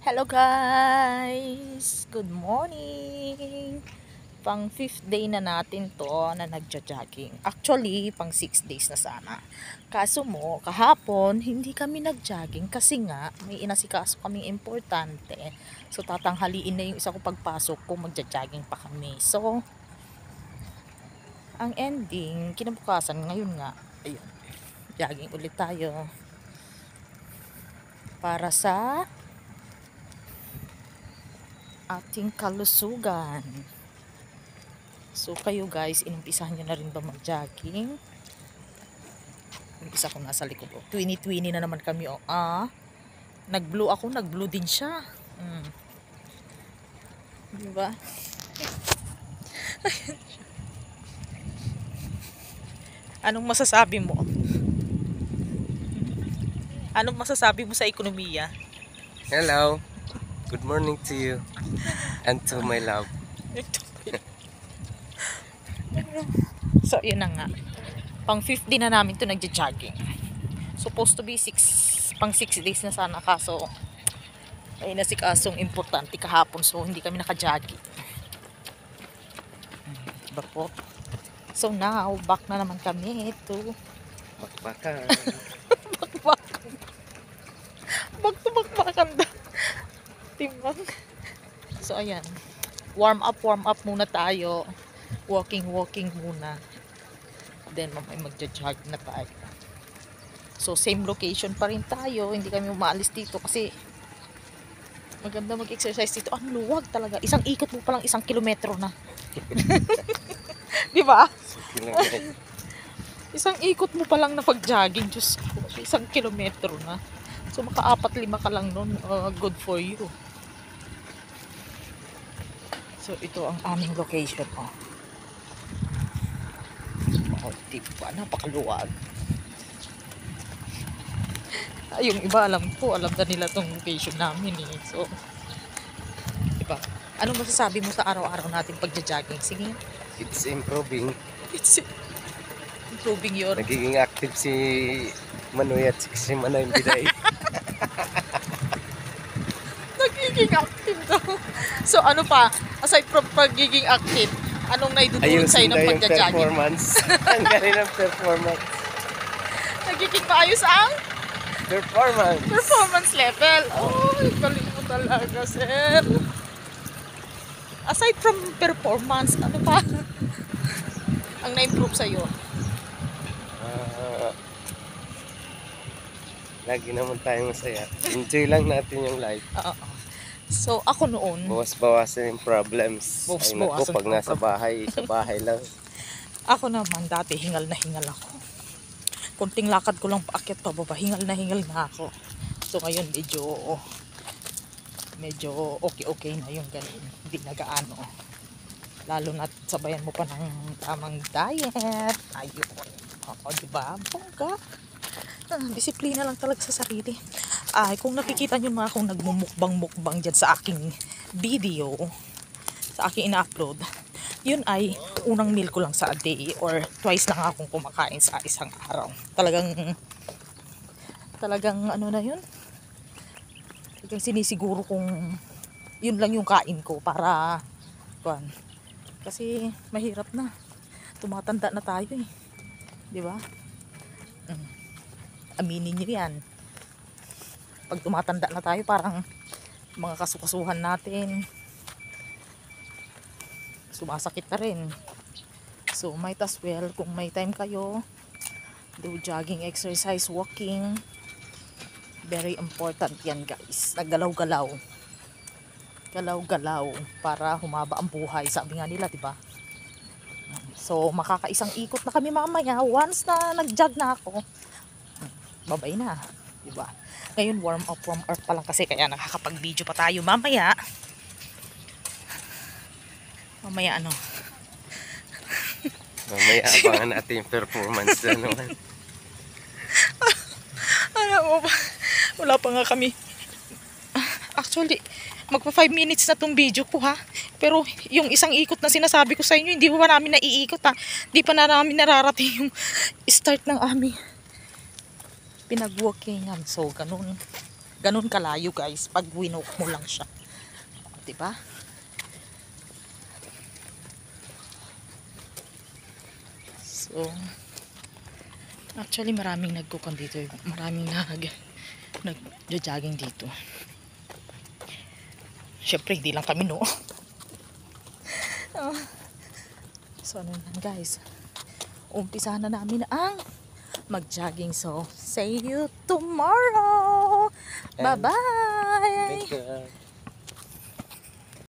Hello guys! Good morning! Pang 5th day na natin to na nagja-jogging. Actually, pang 6 days na sana. Kaso mo, kahapon, hindi kami nag-jogging kasi nga, may inasikaso kaming importante. So, tatanghaliin na yung isa ko pagpasok kung magja-jogging pa kami. So, ang ending, kinabukasan, ngayon nga, ayun, jogging ulit tayo. Para sa ating kalusugan. So kayo guys, inumpisahan nyo na rin ba mag-jogging? Yung isa ko nasa likod. 2020 na naman kami. Nag-blue ako, nag-blue din siya. Diba? Anong masasabi mo? Anong masasabi mo sa ekonomiya? Hello. Good morning to you and to my love. So yun na nga. Pang 50 na namin to nagja-jogging. Supposed to be pang 6 days na sana, kaso ay nasikasong importante kahapon, so hindi kami naka-jogging. Diba po? So now, back na naman kami to Bakbakan. bakbakan. Back to bakbakan daw. Timbang. So ayan. Warm up muna tayo. Walking muna. Then mamay magja-jog na tayo. So same location pa rin tayo. Hindi kami umaalis dito kasi maganda mag-exercise dito. Ang luwag talaga. Isang ikot mo pa lang 1 kilometro na. Di ba? Isang ikot mo pa lang na pag-jogging. Diyos ko. 1 kilometro na. So maka-4-5 ka lang nun. Good for you. So ito ang aming location. Diba? Napakaluwag. Yung iba alam na nila tong location namin eh. So, diba? Anong masasabi mo sa araw-araw natin pagja-jogging? Sige. It's improving. It's improving your... Nagiging active si Manoy at si Manay Biday. Nagiging active daw. So ano pa? Aside from pagiging active, anong naidudulot sa'yo ng pagja-jogging? Performance. Ang galing ng performance. Nagiging maayos ang performance level. Oh, galing mo talaga, sir. Aside from performance, ano pa ang na-improve sa'yo? Lagi naman tayong masaya. Enjoy lang natin yung life. So, ako noon, Bawas-bawasan yung problems. Ay naku, pag nasa bahay, sa bahay lang. ako naman dati, hingal na hingal ako. Kunting lakad ko lang paakyat pababa, hingal na ako. So, ngayon medyo okay na yung ganun. Hindi nagaano. Lalo na sabayan mo pa ng tamang diet. Ayun. Diba? Bongga. Disiplina lang talaga sa sarili. Kung nakikita nyo mga akong nagmumukbang dyan sa aking video, sa aking ina-upload, yun ay unang meal ko lang sa a day or twice lang akong kumakain sa isang araw. Talagang ano na yun? Talagang sinisiguro kung yun lang yung kain ko para kasi mahirap na. Tumatanda na tayo eh. Di ba? Aminin nyo yan. Pag tumatanda na tayo, parang mga kasukasuhan natin sumasakit na rin. So might as well, kung may time kayo, do jogging, exercise, walking. Very important yan guys. Naggalaw-galaw para humaba ang buhay, sabi nga nila, diba? So makakaisang ikot na kami mamaya. Once na nag-jog na ako, babay na, diba? Ngayon warm up pa lang kasi, kaya nakakapag-video pa tayo mamaya ano. Mamaya abangan natin yung performance na naman. Wala pa nga kami. Actually, magpa 5 minutes na tong video ko ha. Pero yung isang ikot na sinasabi ko sa inyo, hindi pa namin naiikot ha. Hindi pa na namin nararating yung start ng aming pinag-walkingan. So, ganun. ganun kalayo guys pag winok mo lang siya. Diba? So, actually maraming nagkukon dito. Maraming nag-jogging dito. Syempre, hindi lang kami, no? So, ano lang guys. Umpisahan na namin ang mag-jogging. So, see you tomorrow. And Bye-bye! take care.